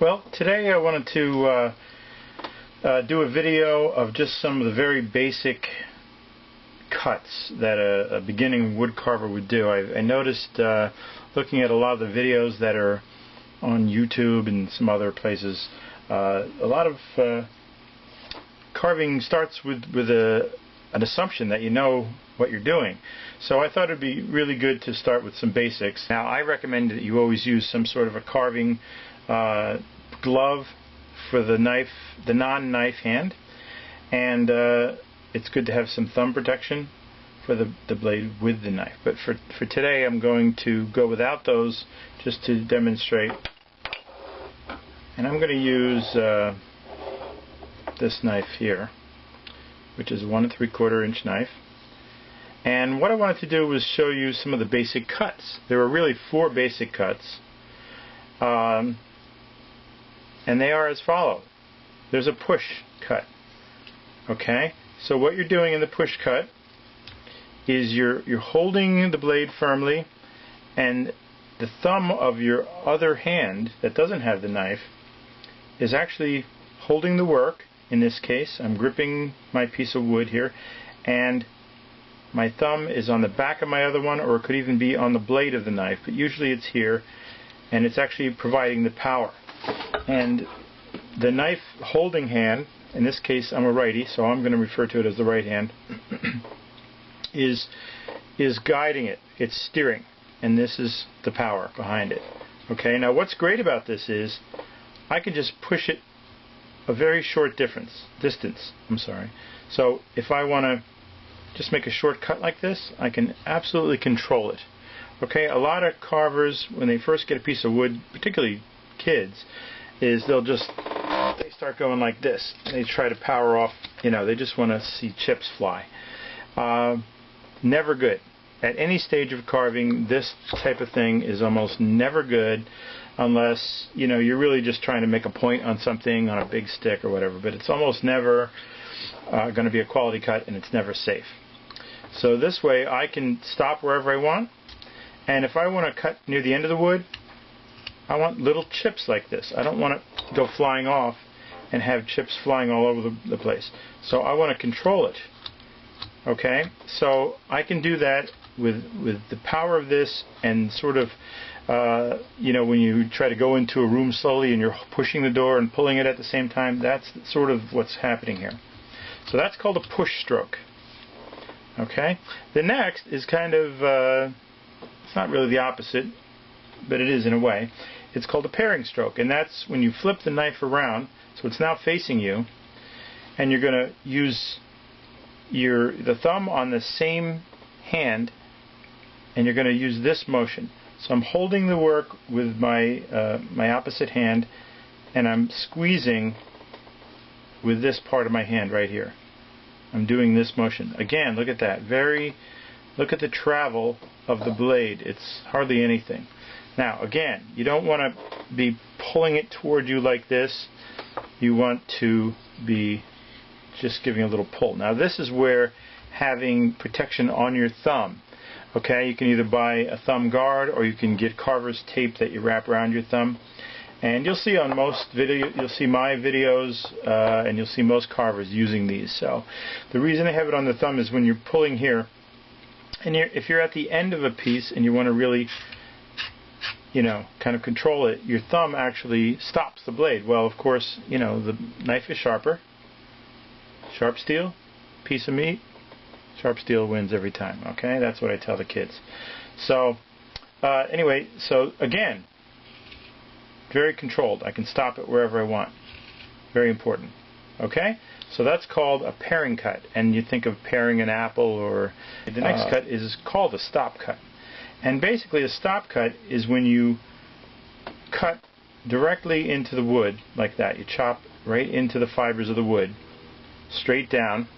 Well, today I wanted to do a video of just some of the very basic cuts that a beginning woodcarver would do. I noticed looking at a lot of the videos that are on YouTube and some other places, a lot of carving starts with an assumption that you know what you're doing. So I thought it'd be really good to start with some basics. Now I recommend that you always use some sort of a carving glove for the knife, the non-knife hand, and it's good to have some thumb protection for the blade with the knife. But for today I'm going to go without those just to demonstrate, and I'm going to use this knife here, which is a 1 3/4 inch knife. And what I wanted to do was show you some of the basic cuts. There are really 4 basic cuts, and they are as follows. There's a push cut. Okay, so what you're doing in the push cut is you're holding the blade firmly, and the thumb of your other hand that doesn't have the knife is actually holding the work. In this case, I'm gripping my piece of wood here, and my thumb is on the back of my other one, or it could even be on the blade of the knife, but usually it's here, and it's actually providing the power. And the knife holding hand, in this case I'm a righty, so I'm going to refer to it as the right hand, is guiding it. It's steering, and this is the power behind it. Okay, now what's great about this is I can just push it a very short distance. So if I want to just make a short cut like this, I can absolutely control it. Okay, a lot of carvers, when they first get a piece of wood, particularly kids, is they start going like this. They try to power off, they just want to see chips fly. Never good. At any stage of carving, this type of thing is almost never good, unless you're really just trying to make a point on something on a big stick or whatever. But it's almost never going to be a quality cut, and it's never safe. So this way I can stop wherever I want, and if I want to cut near the end of the wood, I want little chips like this. I don't want to go flying off and have chips flying all over the place. So I want to control it. Okay, so I can do that with the power of this, and sort of when you try to go into a room slowly and you're pushing the door and pulling it at the same time, that's sort of what's happening here. So that's called a push stroke. Okay, the next is kind of it's not really the opposite, but it is in a way. It's called a paring stroke, and that's when you flip the knife around so it's now facing you, and you're going to use the thumb on the same hand, and you're going to use this motion. So I'm holding the work with my my opposite hand, and I'm squeezing with this part of my hand right here. I'm doing this motion. Again, look at that. Look at the travel of the blade. It's hardly anything. Now, again, you don't want to be pulling it toward you like this. You want to be just giving a little pull. Now, this is where having protection on your thumb. Okay, you can either buy a thumb guard, or you can get carver's tape that you wrap around your thumb. And you'll see on most you'll see my videos, and you'll see most carvers using these. So the reason I have it on the thumb is when you're pulling here, and if you're at the end of a piece and you want to really, kind of control it, your thumb actually stops the blade. Well, of course, the knife is sharper. Sharp steel, piece of meat, sharp steel wins every time. Okay, that's what I tell the kids. So anyway, so again, very controlled. I can stop it wherever I want. Very important. Okay, so that's called a paring cut, and you think of paring an apple, or the next cut is called a stop cut. And basically a stop cut is when you cut directly into the wood like that. You chop right into the fibers of the wood, straight down,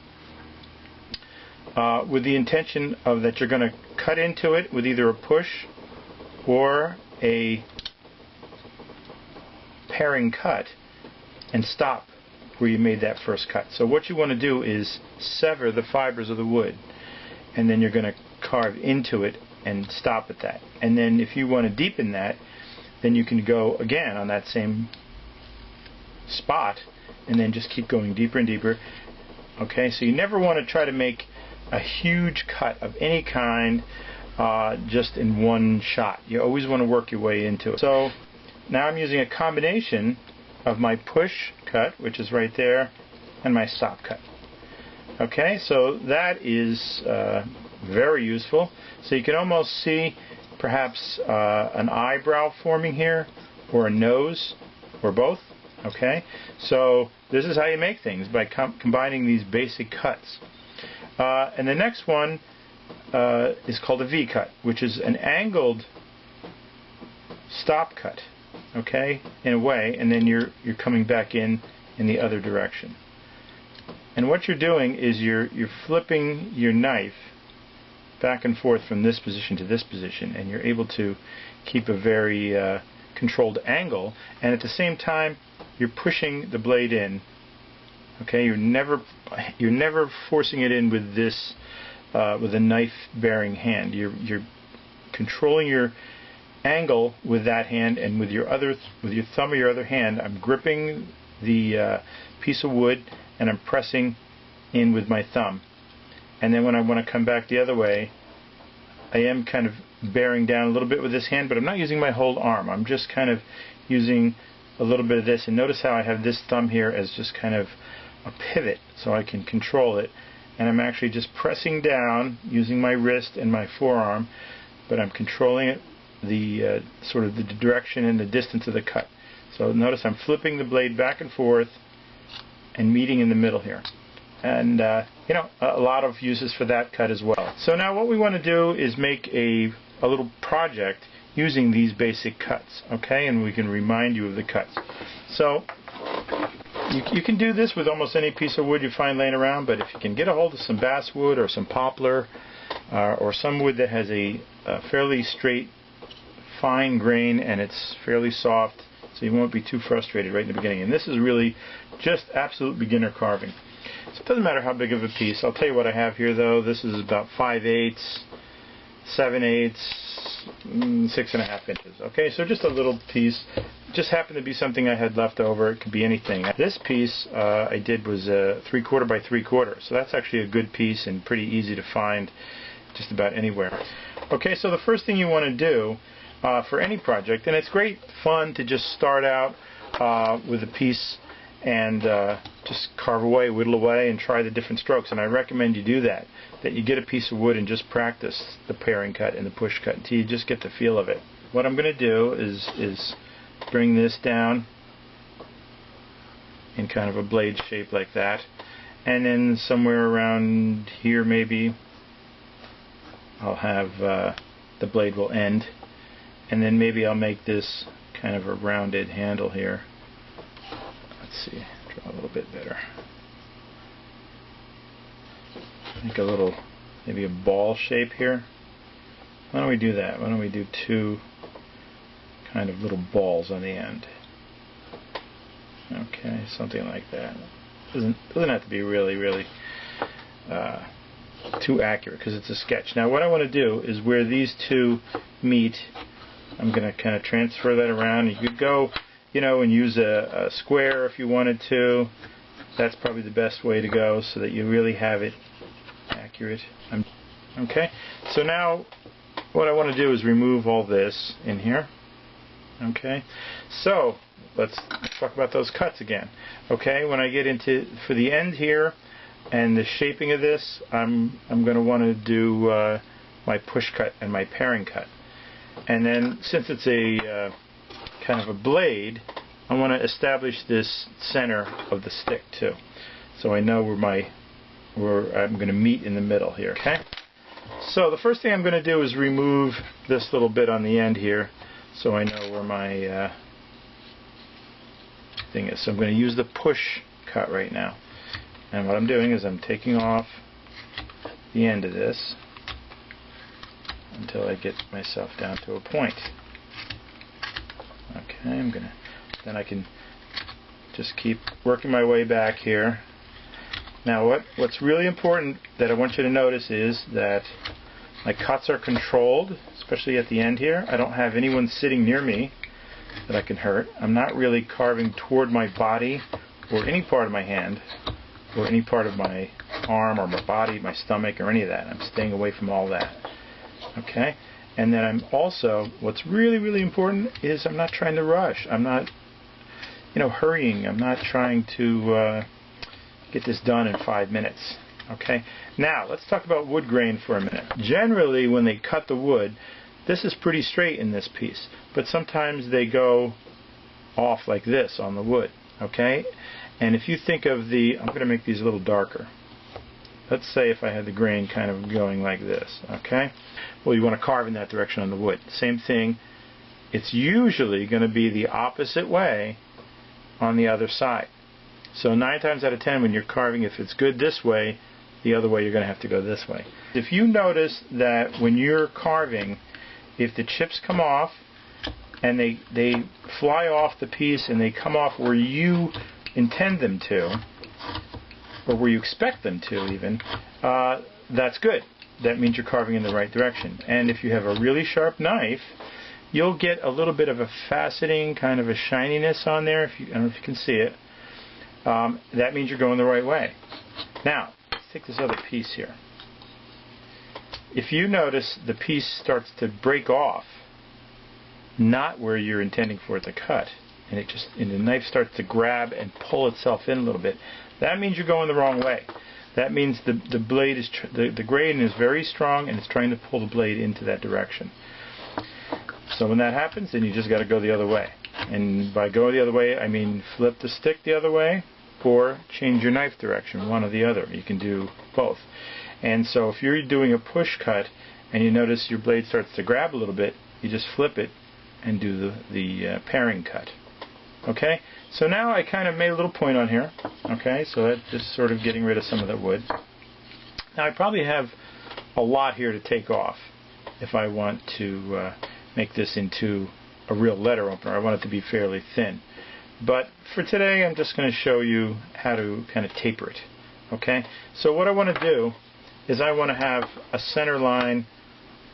with the intention of that you're going to cut into it with either a push or a paring cut, and stop where you made that first cut. So what you want to do is sever the fibers of the wood, and then you're going to carve into it and stop at that. And then if you want to deepen that, then you can go again on that same spot, and then just keep going deeper and deeper. Okay, so you never want to try to make a huge cut of any kind just in one shot. You always want to work your way into it. So now I'm using a combination of my push cut, which is right there, and my stop cut. Okay, so that is very useful. So you can almost see perhaps an eyebrow forming here, or a nose, or both. Okay, so this is how you make things, by combining these basic cuts. And the next one is called a V cut, which is an angled stop cut. Okay, in a way, and then you're coming back in the other direction. And what you're doing is you're flipping your knife back and forth from this position to this position, and you're able to keep a very controlled angle, and at the same time you're pushing the blade in. Okay, you're never forcing it in with this with a knife-bearing hand. You're controlling your angle with that hand, and with your thumb or your other hand, I'm gripping the piece of wood and I'm pressing in with my thumb. And then when I want to come back the other way, I am kind of bearing down a little bit with this hand, but I'm not using my whole arm. I'm just kind of using a little bit of this. And notice how I have this thumb here as just kind of a pivot so I can control it. And I'm actually just pressing down using my wrist and my forearm, but I'm controlling it, the sort of the direction and the distance of the cut. So notice I'm flipping the blade back and forth and meeting in the middle here. And you know, a lot of uses for that cut as well. So now what we want to do is make a little project using these basic cuts, okay? And we can remind you of the cuts. So you can do this with almost any piece of wood you find laying around, but if you can get a hold of some basswood or some poplar or some wood that has a fairly straight, fine grain, and it's fairly soft, so you won't be too frustrated right in the beginning. And this is really just absolute beginner carving. So it doesn't matter how big of a piece. I'll tell you what I have here, though. This is about 5/8, 7/8, 6.5 inches. Okay, so just a little piece. Just happened to be something I had left over. It could be anything. This piece I did was 3/4 by 3/4. So that's actually a good piece and pretty easy to find just about anywhere. Okay, so the first thing you want to do for any project, and it's great fun to just start out with a piece and just carve away, whittle away, and try the different strokes. And I recommend you do that you get a piece of wood and just practice the paring cut and the push cut until you just get the feel of it. What I'm going to do is bring this down in kind of a blade shape like that, and then somewhere around here maybe I'll have the blade will end, and then maybe I'll make this kind of a rounded handle here. Let's see, draw a little bit better. Make a little, maybe a ball shape here. Why don't we do that? Why don't we do two kind of little balls on the end? Okay, something like that. Doesn't have to be really too accurate because it's a sketch. Now what I want to do is where these two meet, I'm going to kind of transfer that around. You could go, you know, and use a square if you wanted to. That's probably the best way to go so that you really have it accurate. Okay, so now what I want to do is remove all this in here. Okay, so let's talk about those cuts again. Okay, when I get into for the end here and the shaping of this, I'm going to want to do my push cut and my paring cut. And then since it's a kind of a blade, I want to establish this center of the stick too, so I know where I'm going to meet in the middle here. Okay, so the first thing I'm going to do is remove this little bit on the end here, so I know where my thing is. So I'm going to use the push cut right now, and what I'm doing is I'm taking off the end of this until I get myself down to a point. Okay, then I can just keep working my way back here. Now what's really important that I want you to notice is that my cuts are controlled, especially at the end here. I don't have anyone sitting near me, that I can hurt. I'm not really carving toward my body or any part of my hand or any part of my arm or my body, my stomach, or any of that. I'm staying away from all that. Okay? And then I'm also, what's really, really important is I'm not trying to rush. I'm not, hurrying. I'm not trying to get this done in 5 minutes. Okay? Now, let's talk about wood grain for a minute. Generally, when they cut the wood, this is pretty straight in this piece. But sometimes they go off like this on the wood. Okay? And if you think of I'm going to make these a little darker. Let's say if I had the grain kind of going like this, okay? Well, you want to carve in that direction on the wood. Same thing, it's usually going to be the opposite way on the other side. So 9 times out of 10 when you're carving, if it's good this way, the other way you're going to have to go this way. If you notice that when you're carving, if the chips come off and they fly off the piece and they come off where you intend them to, or where you expect them to even, that's good. That means you're carving in the right direction. And if you have a really sharp knife, you'll get a little bit of a faceting, kind of a shininess on there. I don't know if you can see it. That means you're going the right way. Now, let's take this other piece here. If you notice the piece starts to break off, not where you're intending for it to cut, and the knife starts to grab and pull itself in a little bit, that means you're going the wrong way. That means the blade is the grain is very strong and it's trying to pull the blade into that direction. So when that happens, then you just got to go the other way. And by go the other way, I mean flip the stick the other way or change your knife direction, one or the other. You can do both. And so if you're doing a push cut and you notice your blade starts to grab a little bit, you just flip it and do the paring cut. Okay, so now I kind of made a little point on here. Okay, so that's just sort of getting rid of some of the wood. Now I probably have a lot here to take off if I want to make this into a real letter opener. I want it to be fairly thin. But for today I'm just going to show you how to kind of taper it. Okay, so what I want to do is I want to have a center line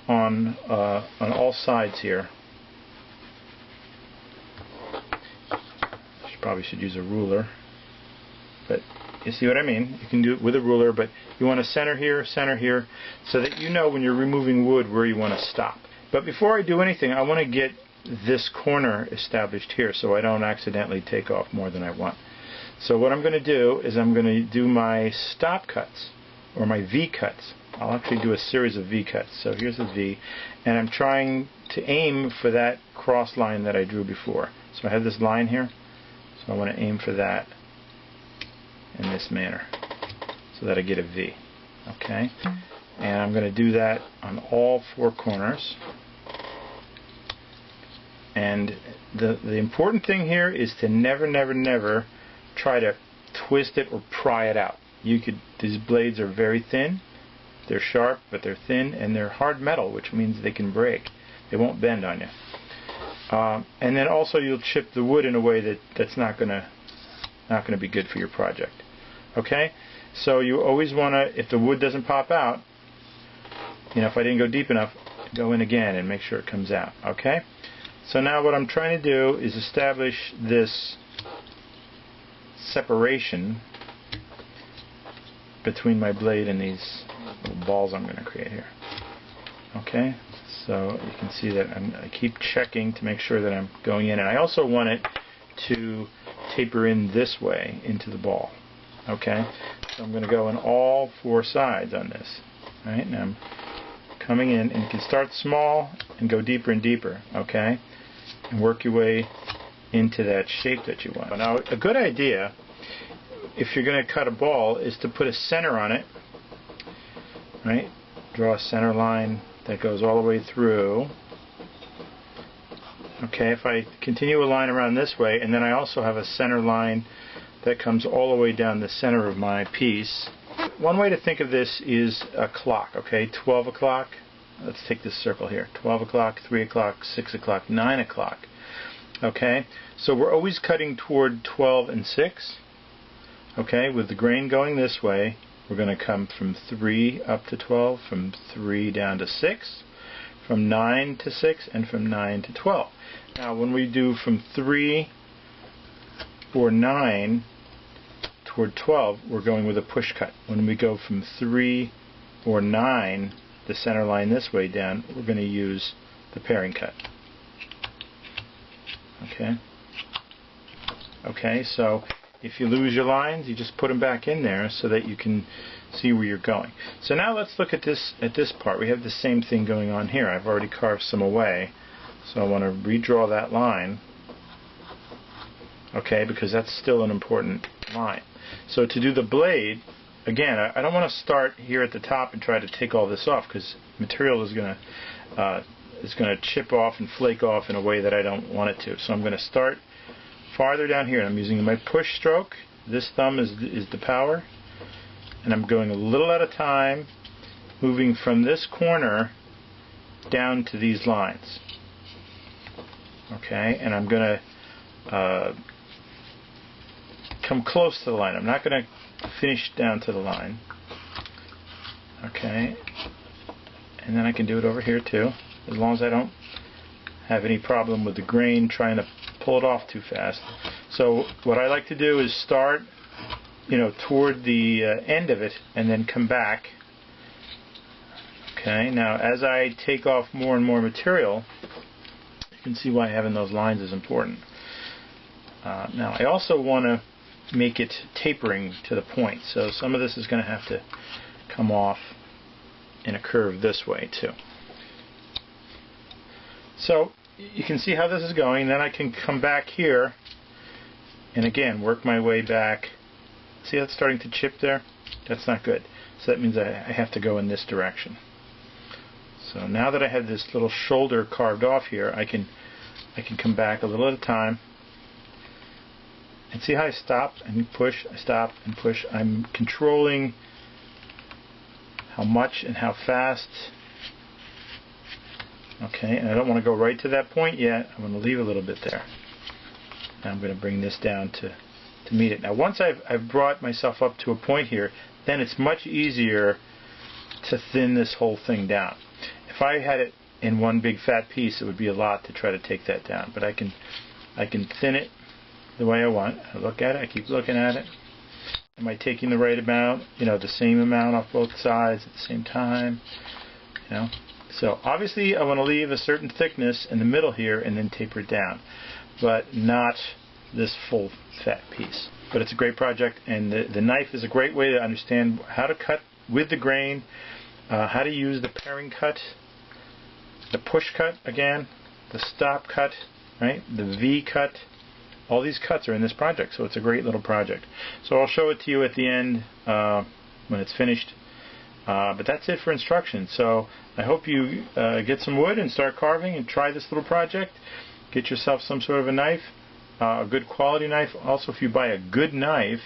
on all sides here. Probably should use a ruler, but you see what I mean. You can do it with a ruler, but you want to center here, so that you know when you're removing wood where you want to stop. But before I do anything, I want to get this corner established here so I don't accidentally take off more than I want. So what I'm going to do is I'm going to do my stop cuts, or my V cuts. I'll actually do a series of V cuts. So here's a V, and I'm trying to aim for that cross line that I drew before. So I have this line here. So I want to aim for that in this manner so that I get a V. Okay? And I'm going to do that on all 4 corners. And the important thing here is to never, never, never try to twist it or pry it out. These blades are very thin. They're sharp, but they're thin, and they're hard metal, which means they can break. They won't bend on you. And then also you'll chip the wood in a way that's not going to be good for your project. Okay? So you always want to, if the wood doesn't pop out, if I didn't go deep enough, go in again and make sure it comes out. Okay? So now what I'm trying to do is establish this separation between my blade and these little balls I'm going to create here. Okay? So you can see that I keep checking to make sure that I'm going in. And I also want it to taper in this way into the ball. Okay? So I'm going to go in all 4 sides on this. Right? Now I'm coming in, and you can start small and go deeper and deeper. Okay? And work your way into that shape that you want. Now a good idea, if you're going to cut a ball, is to put a center on it. Right? Draw a center line that goes all the way through. Okay, if I continue a line around this way, and then I also have a center line that comes all the way down the center of my piece. One way to think of this is a clock, okay? 12 o'clock. Let's take this circle here. 12 o'clock, 3 o'clock, 6 o'clock, 9 o'clock. Okay, so we're always cutting toward 12 and 6. Okay, with the grain going this way, we're going to come from 3 up to 12, from 3 down to 6, from 9 to 6, and from 9 to 12. Now when we do from 3 or 9 toward 12, we're going with a push cut. When we go from 3 or 9, the center line this way down, we're going to use the paring cut. Okay, so if you lose your lines, you just put them back in there so that you can see where you're going. So now let's look at this part. We have the same thing going on here. I've already carved some away, so I want to redraw that line, okay, because that's still an important line. So to do the blade, again, I don't want to start here at the top and try to take all this off, because material is going to chip off and flake off in a way that I don't want it to. So I'm going to start farther down here, and I'm using my push stroke. This thumb is the power, and I'm going a little at a time, moving from this corner down to these lines. Okay, and I'm going to come close to the line. I'm not going to finish down to the line. Okay, and then I can do it over here too, as long as I don't have any problem with the grain trying to pull it off too fast. So what I like to do is start, toward the end of it and then come back. Okay, now as I take off more and more material, you can see why having those lines is important. Now I also want to make it tapering to the point, so some of this is going to have to come off in a curve this way too. So you can see how this is going. Then I can come back here and again work my way back. See how it's starting to chip there? That's not good. So that means I have to go in this direction. So now that I have this little shoulder carved off here, I can come back a little at a time. And see how I stop and push, I stop and push. I'm controlling how much and how fast. Okay, and I don't want to go right to that point yet. I'm going to leave a little bit there. Now I'm going to bring this down to meet it. Now once I've brought myself up to a point here, then it's much easier to thin this whole thing down. If I had it in one big fat piece, it would be a lot to try to take that down. But I can thin it the way I want. I look at it, I keep looking at it. Am I taking the right amount? The same amount off both sides at the same time. So obviously I want to leave a certain thickness in the middle here and then taper it down, but not this full fat piece. But it's a great project, and the knife is a great way to understand how to cut with the grain, how to use the paring cut, the push cut again, the stop cut, right? The V cut. All these cuts are in this project, so it's a great little project. So I'll show it to you at the end when it's finished. But that's it for instructions. So I hope you get some wood and start carving and try this little project. Get yourself some sort of a knife, a good quality knife. Also, if you buy a good knife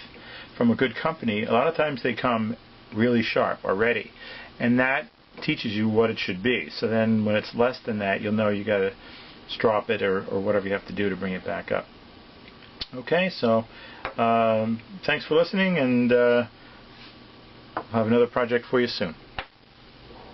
from a good company, a lot of times they come really sharp already, and that teaches you what it should be. So then when it's less than that, you'll know you got to strop it or whatever you have to do to bring it back up. Okay, so thanks for listening, and I'll have another project for you soon.